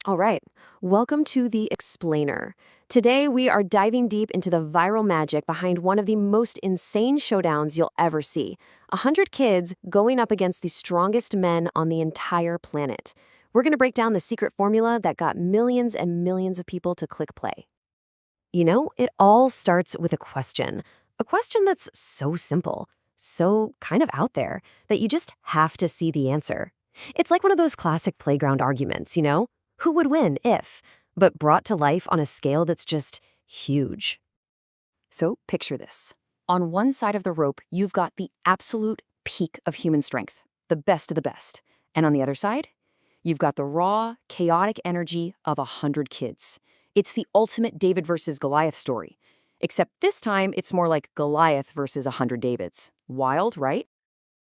All right, welcome to The Explainer. Today, we are diving deep into the viral magic behind one of the most insane showdowns you'll ever see. 100 kids going up against the strongest men on the entire planet. We're going to break down the secret formula that got millions and millions of people to click play. It all starts with a question. A question that's so simple, so kind of out there, that you just have to see the answer. It's like one of those classic playground arguments. Who would win if, but brought to life on a scale that's just huge. So picture this. On one side of the rope, you've got the absolute peak of human strength, the best of the best. And on the other side, you've got the raw, chaotic energy of 100 kids. It's the ultimate David versus Goliath story. Except this time, it's more like Goliath versus 100 Davids. Wild, right?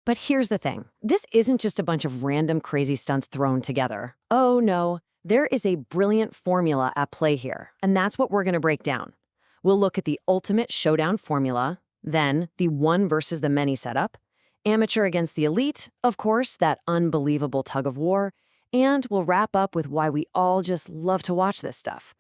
But here's the thing. This isn't just a bunch of random crazy stunts thrown together. Oh no, there is a brilliant formula at play here, and that's what we're going to break down. We'll look at the ultimate showdown formula, then the one versus the many setup, amateur against the elite, of course, that unbelievable tug of war, and we'll wrap up with why we all just love to watch this stuff.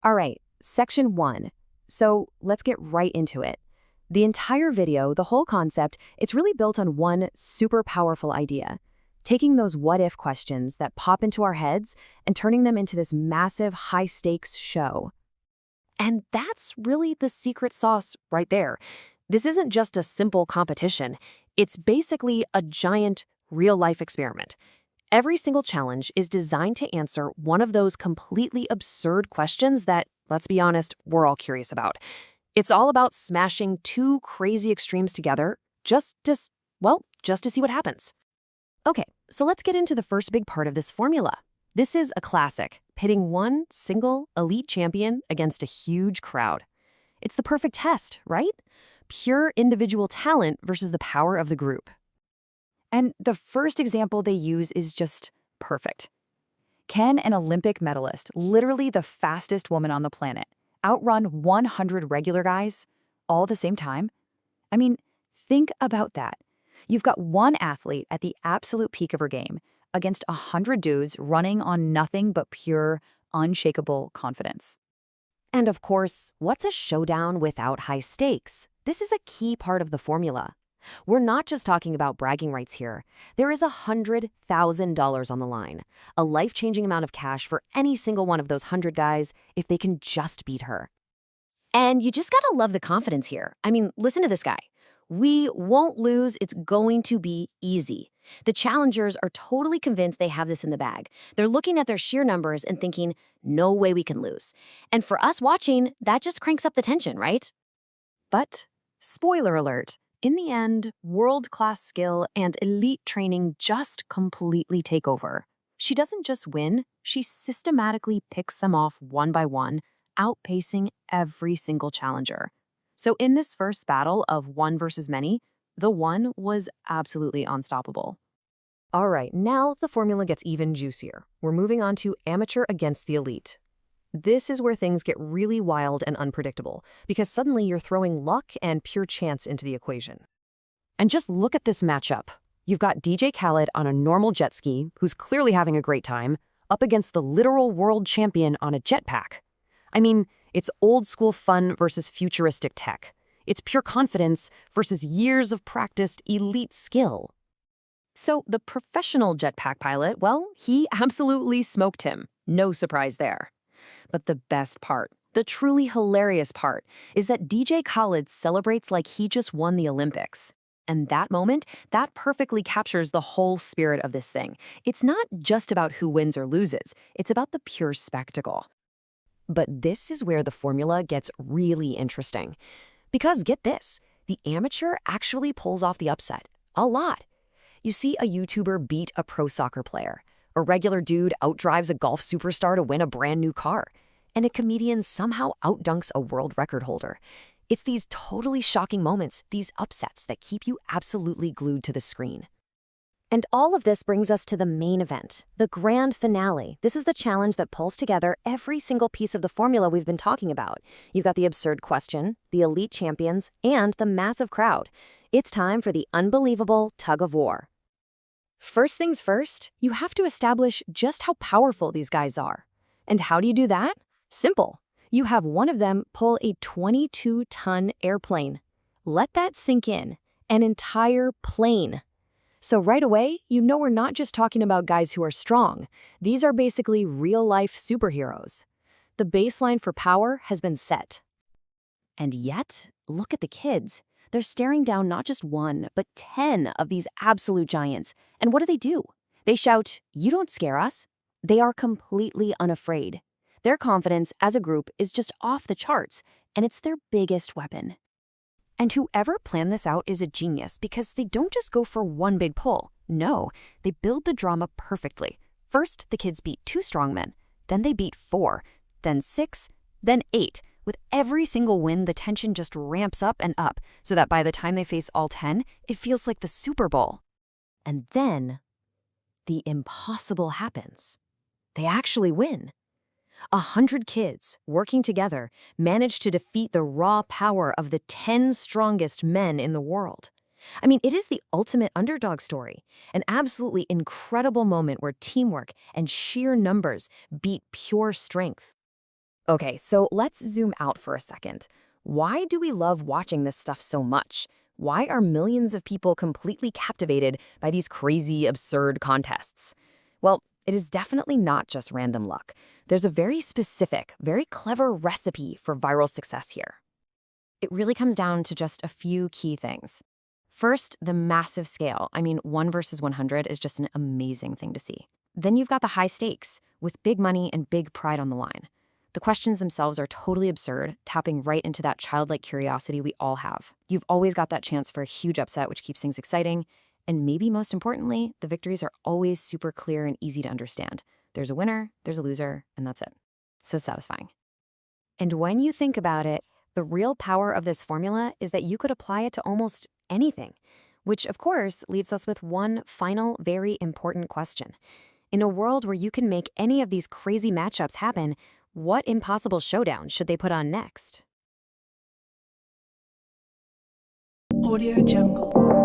All right, section 1. So let's get right into it. The entire video, the whole concept, it's really built on one super powerful idea. Taking those what-if questions that pop into our heads and turning them into this massive high-stakes show. And that's really the secret sauce right there. This isn't just a simple competition. It's basically a giant real-life experiment. Every single challenge is designed to answer one of those completely absurd questions that, let's be honest, we're all curious about. It's all about smashing two crazy extremes together just to see what happens. Okay, so let's get into the first big part of this formula. This is a classic, pitting one single elite champion against a huge crowd. It's the perfect test, right? Pure individual talent versus the power of the group. And the first example they use is just perfect. Can an Olympic medalist, literally the fastest woman on the planet, outrun 100 regular guys all at the same time? I mean, think about that. You've got one athlete at the absolute peak of her game against 100 dudes running on nothing but pure, unshakable confidence. And of course, what's a showdown without high stakes? This is a key part of the formula. We're not just talking about bragging rights here. There is $100,000 on the line, a life-changing amount of cash for any single one of those 100 guys if they can just beat her. And you just gotta love the confidence here. I mean, listen to this guy. We won't lose, it's going to be easy. The challengers are totally convinced they have this in the bag. They're looking at their sheer numbers and thinking, no way we can lose. And for us watching, that just cranks up the tension, right? But, spoiler alert, in the end, world-class skill and elite training just completely take over. She doesn't just win, she systematically picks them off one by one, outpacing every single challenger. So in this first battle of one versus many, the one was absolutely unstoppable. All right, now the formula gets even juicier. We're moving on to amateur against the elite. This is where things get really wild and unpredictable, because suddenly you're throwing luck and pure chance into the equation. And just look at this matchup. You've got DJ Khaled on a normal jet ski, who's clearly having a great time, up against the literal world champion on a jetpack. I mean, it's old school fun versus futuristic tech. It's pure confidence versus years of practiced elite skill. So the professional jetpack pilot, well, he absolutely smoked him. No surprise there. But the best part, the truly hilarious part, is that DJ Khaled celebrates like he just won the Olympics. And that moment, that perfectly captures the whole spirit of this thing. It's not just about who wins or loses. It's about the pure spectacle. But this is where the formula gets really interesting. Because get this, the amateur actually pulls off the upset. A lot. You see a YouTuber beat a pro soccer player. A regular dude outdrives a golf superstar to win a brand new car. And a comedian somehow outdunks a world record holder. It's these totally shocking moments, these upsets, that keep you absolutely glued to the screen. And all of this brings us to the main event, the grand finale. This is the challenge that pulls together every single piece of the formula we've been talking about. You've got the absurd question, the elite champions, and the massive crowd. It's time for the unbelievable tug of war. First things first, you have to establish just how powerful these guys are. And how do you do that? Simple. You have one of them pull a 22-ton airplane. Let that sink in. An entire plane. So right away, you know we're not just talking about guys who are strong. These are basically real-life superheroes. The baseline for power has been set. And yet, look at the kids. They're staring down not just one, but 10 of these absolute giants. And what do? They shout, "You don't scare us." They are completely unafraid. Their confidence as a group is just off the charts, and it's their biggest weapon. And whoever planned this out is a genius because they don't just go for one big pull. No, they build the drama perfectly. First, the kids beat 2 strong men. Then they beat 4. Then 6. Then 8. With every single win, the tension just ramps up and up, so that by the time they face all 10, it feels like the Super Bowl. And then, the impossible happens. They actually win. 100 kids, working together, manage to defeat the raw power of the 10 strongest men in the world. I mean, it is the ultimate underdog story, an absolutely incredible moment where teamwork and sheer numbers beat pure strength. Okay, so let's zoom out for a second. Why do we love watching this stuff so much? Why are millions of people completely captivated by these crazy, absurd contests? Well, it is definitely not just random luck. There's a very specific, very clever recipe for viral success here. It really comes down to just a few key things. First, the massive scale. I mean, 1 versus 100 is just an amazing thing to see. Then you've got the high stakes, with big money and big pride on the line. The questions themselves are totally absurd, tapping right into that childlike curiosity we all have. You've always got that chance for a huge upset, which keeps things exciting. And maybe most importantly, the victories are always super clear and easy to understand. There's a winner, there's a loser, and that's it. So satisfying. And when you think about it, the real power of this formula is that you could apply it to almost anything, which of course leaves us with one final, very important question. In a world where you can make any of these crazy matchups happen, what impossible showdown should they put on next? Audio Jungle.